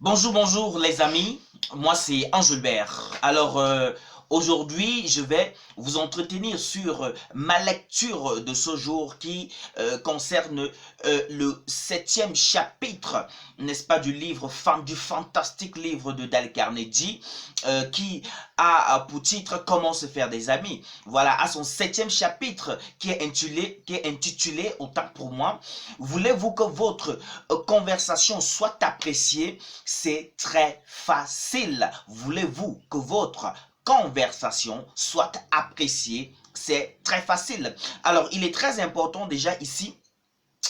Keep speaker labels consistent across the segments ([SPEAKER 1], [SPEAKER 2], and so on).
[SPEAKER 1] Bonjour, bonjour les amis, moi c'est Angelbert. Aujourd'hui, je vais vous entretenir sur ma lecture de ce jour qui concerne le septième chapitre, n'est-ce pas, du livre, du fantastique livre de Dale Carnegie, qui a pour titre Comment se faire des amis. Voilà, à son septième chapitre qui est intitulé Autant pour moi. Voulez-vous que votre conversation soit appréciée? C'est très facile. Voulez-vous que votre conversation soit appréciée? C'est très facile. Alors, il est très important déjà ici,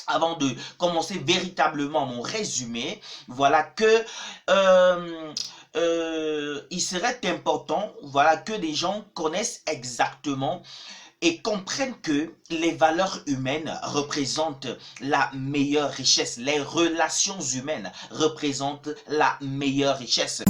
[SPEAKER 1] avant de commencer véritablement mon résumé, voilà que il serait important, voilà, que les gens connaissent exactement et comprennent que les valeurs humaines représentent la meilleure richesse. Les relations humaines représentent la meilleure richesse.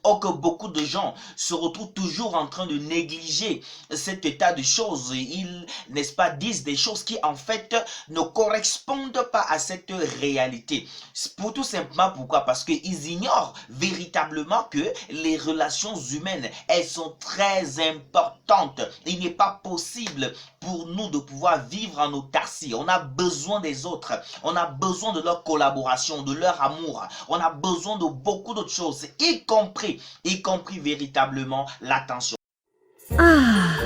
[SPEAKER 1] Or que beaucoup de gens se retrouvent toujours en train de négliger cet état de choses. Ils, n'est-ce pas, disent des choses qui en fait ne correspondent pas à cette réalité. Pour tout simplement pourquoi? Parce qu'ils ignorent véritablement que les relations humaines, elles sont très importantes. Il n'est pas possible pour nous de pouvoir vivre en autarcie. On a besoin des autres. On a besoin de leur collaboration, de leur amour. On a besoin de beaucoup d'autres choses, y compris véritablement l'attention.
[SPEAKER 2] Ah,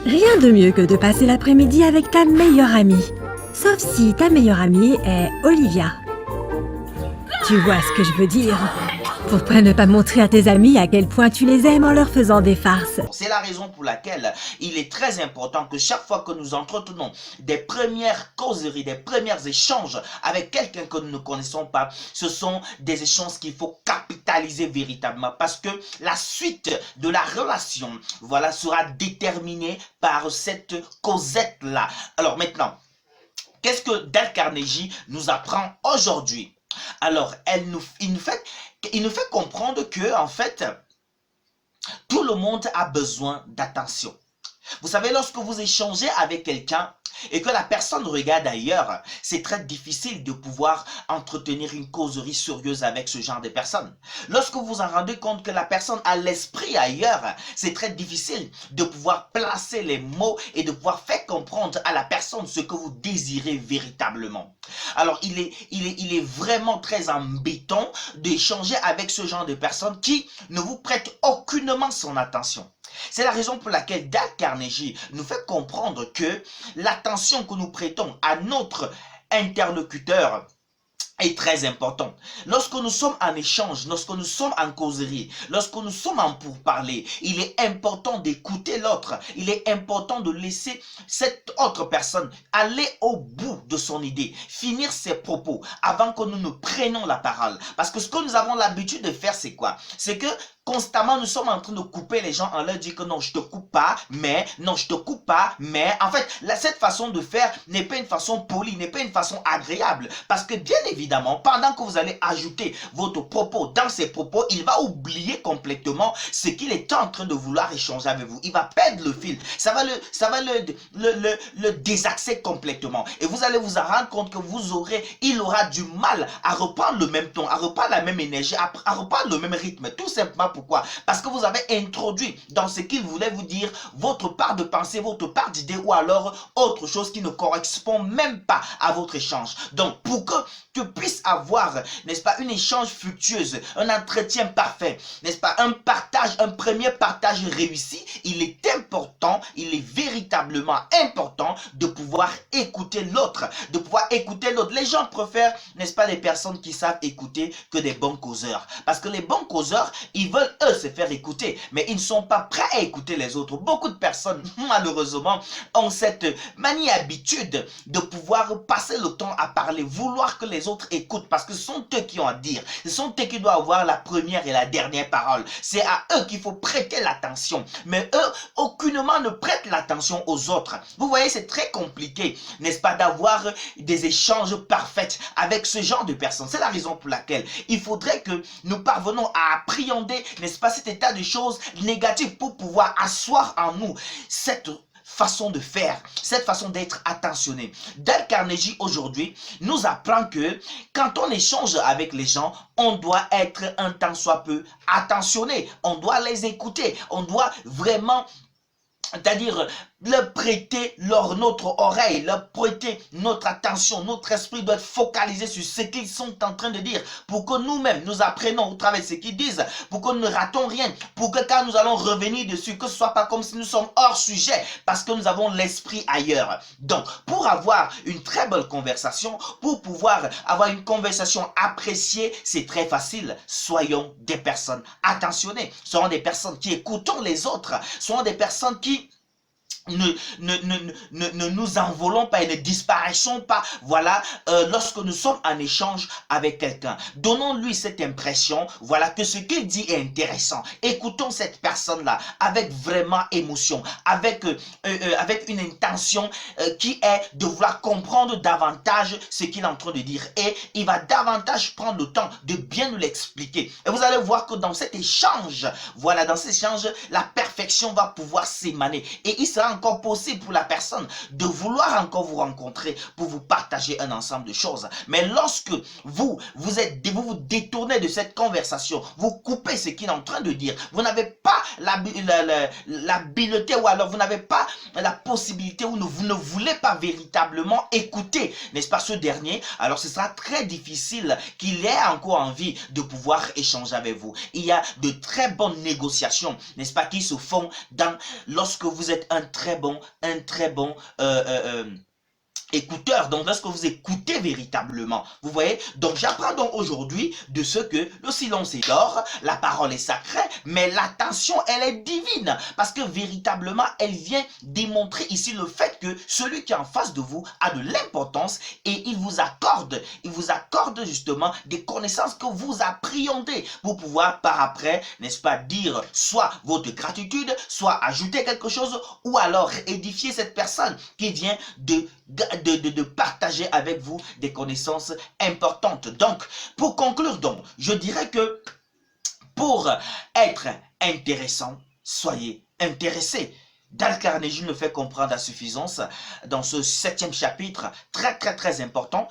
[SPEAKER 2] rien de mieux que de passer l'après-midi avec ta meilleure amie. Sauf si ta meilleure amie est Olivia. Tu vois ce que je veux dire? Pourquoi ne pas montrer à tes amis à quel point tu les aimes en leur faisant des farces?
[SPEAKER 1] C'est la raison pour laquelle il est très important que chaque fois que nous entretenons des premières causeries, des premiers échanges avec quelqu'un que nous ne connaissons pas, ce sont des échanges qu'il faut capitaliser véritablement parce que la suite de la relation, voilà, sera déterminée par cette causette-là. Alors maintenant, qu'est-ce que Dale Carnegie nous apprend aujourd'hui? Alors, il nous fait comprendre que, en fait, tout le monde a besoin d'attention. Vous savez, lorsque vous échangez avec quelqu'un et que la personne regarde ailleurs, c'est très difficile de pouvoir entretenir une causerie sérieuse avec ce genre de personnes. Lorsque vous vous en rendez compte que la personne a l'esprit ailleurs, c'est très difficile de pouvoir placer les mots et de pouvoir faire comprendre à la personne ce que vous désirez véritablement. Alors, il est vraiment très embêtant d'échanger avec ce genre de personnes qui ne vous prêtent aucunement son attention. C'est la raison pour laquelle Dale Carnegie nous fait comprendre que l'attention que nous prêtons à notre interlocuteur est très important. Lorsque nous sommes en échange, lorsque nous sommes en causerie, lorsque nous sommes en pourparler, il est important d'écouter l'autre. Il est important de laisser cette autre personne aller au bout de son idée, finir ses propos avant que nous ne prenions la parole. Parce que ce que nous avons l'habitude de faire, c'est quoi? C'est que constamment, nous sommes en train de couper les gens en leur disant que non, je te coupe pas, mais, non, je te coupe pas, mais, en fait, cette façon de faire n'est pas une façon polie, n'est pas une façon agréable. Parce que, bien évidemment, pendant que vous allez ajouter votre propos dans ses propos, il va oublier complètement ce qu'il est en train de vouloir échanger avec vous. Il va perdre le fil. Ça va le désaxer complètement. Et vous allez vous en rendre compte que il aura du mal à reprendre le même ton, à reprendre la même énergie, à reprendre le même rythme. Tout simplement. Pourquoi? Parce que vous avez introduit dans ce qu'il voulait vous dire votre part de pensée, votre part d'idée ou alors autre chose qui ne correspond même pas à votre échange. Donc, pour que tu puisses avoir, n'est-ce pas, une échange fructueuse, un entretien parfait, n'est-ce pas, un premier partage réussi, il est important, il est véritablement important de pouvoir écouter l'autre, de pouvoir écouter l'autre. Les gens préfèrent, n'est-ce pas, les personnes qui savent écouter que des bons causeurs. Parce que les bons causeurs, ils veulent veulent, eux, se faire écouter, mais ils ne sont pas prêts à écouter les autres. Beaucoup de personnes, malheureusement, ont cette manie habitude de pouvoir passer le temps à parler, vouloir que les autres écoutent, parce que ce sont eux qui ont à dire. Ce sont eux qui doivent avoir la première et la dernière parole. C'est à eux qu'il faut prêter l'attention. Mais eux, aucunement ne prêtent l'attention aux autres. Vous voyez, c'est très compliqué, n'est-ce pas, d'avoir des échanges parfaits avec ce genre de personnes. C'est la raison pour laquelle il faudrait que nous parvenons à appréhender, n'est-ce pas, cet état de choses négatives pour pouvoir asseoir en nous cette façon de faire, cette façon d'être attentionné. Dale Carnegie aujourd'hui nous apprend que quand on échange avec les gens, on doit être un tant soit peu attentionné, on doit les écouter, on doit vraiment, c'est-à-dire leur prêter notre oreille, leur prêter notre attention, notre esprit doit être focalisé sur ce qu'ils sont en train de dire, pour que nous-mêmes nous apprenions au travers de ce qu'ils disent, pour que nous ne ratons rien, pour que quand nous allons revenir dessus, que ce soit pas comme si nous sommes hors sujet, parce que nous avons l'esprit ailleurs. Donc, pour avoir une très belle conversation, pour pouvoir avoir une conversation appréciée, c'est très facile. Soyons des personnes attentionnées, soyons des personnes qui écoutons les autres, soyons des personnes qui ne nous envolons pas et ne disparaissons pas, voilà, lorsque nous sommes en échange avec quelqu'un. Donnons-lui cette impression, voilà, que ce qu'il dit est intéressant. Écoutons cette personne-là avec vraiment émotion, avec une intention qui est de vouloir comprendre davantage ce qu'il est en train de dire. Et il va davantage prendre le temps de bien nous l'expliquer. Et vous allez voir que dans cet échange, voilà, dans cet échange, la perfection va pouvoir s'émaner. Et il sera encore possible pour la personne de vouloir encore vous rencontrer pour vous partager un ensemble de choses. Mais lorsque vous vous détournez de cette conversation, vous coupez ce qu'il est en train de dire, vous n'avez pas l'habileté ou alors vous n'avez pas la possibilité ou vous ne voulez pas véritablement écouter, n'est-ce pas, ce dernier, alors ce sera très difficile qu'il ait encore envie de pouvoir échanger avec vous. Il y a de très bonnes négociations, n'est-ce pas, qui se font lorsque vous êtes un très bon écouteur, donc lorsque vous écoutez véritablement, vous voyez. Donc j'apprends donc aujourd'hui de ce que le silence est d'or, la parole est sacrée, mais l'attention elle est divine, parce que véritablement elle vient démontrer ici le fait que celui qui est en face de vous a de l'importance et il vous accorde justement des connaissances que vous appréhendez pour pouvoir par après, n'est-ce pas, dire soit votre gratitude, soit ajouter quelque chose, ou alors édifier cette personne qui vient de partager avec vous des connaissances importantes. Donc, pour conclure, donc, je dirais que pour être intéressant, soyez intéressé. Dale Carnegie me fait comprendre à suffisance dans ce 7e chapitre très important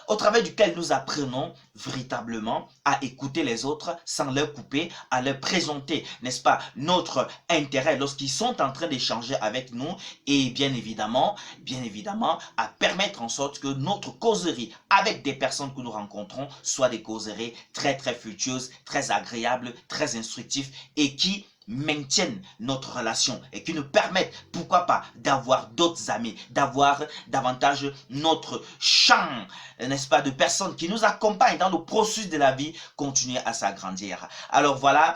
[SPEAKER 1] au travers duquel nous apprenons véritablement à écouter les autres sans leur couper, à leur présenter, n'est-ce pas, notre intérêt lorsqu'ils sont en train d'échanger avec nous et bien évidemment, à permettre en sorte que notre causerie avec des personnes que nous rencontrons soit des causeries très fructueuses, très agréables, très instructives et qui maintiennent notre relation et qui nous permettent, pourquoi pas, d'avoir d'autres amis, d'avoir davantage notre champ, n'est-ce pas, de personnes qui nous accompagnent dans le processus de la vie, continuer à s'agrandir. Alors voilà,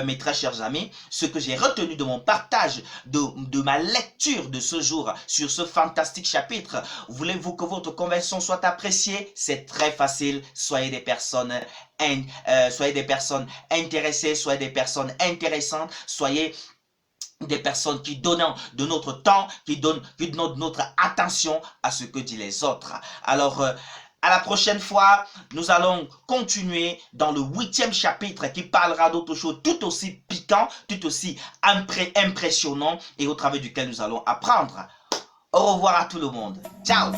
[SPEAKER 1] mes très chers amis, ce que j'ai retenu de mon partage, de ma lecture de ce jour sur ce fantastique chapitre. Voulez-vous que votre conversion soit appréciée? C'est très facile, soyez des personnes intéressées, soyez des personnes intéressantes, soyez des personnes qui donnent de notre temps, qui donnent notre attention à ce que disent les autres. Alors, à la prochaine fois, nous allons continuer dans le 8e chapitre qui parlera d'autre chose tout aussi piquant, tout aussi impressionnant et au travers duquel nous allons apprendre. Au revoir à tout le monde. Ciao!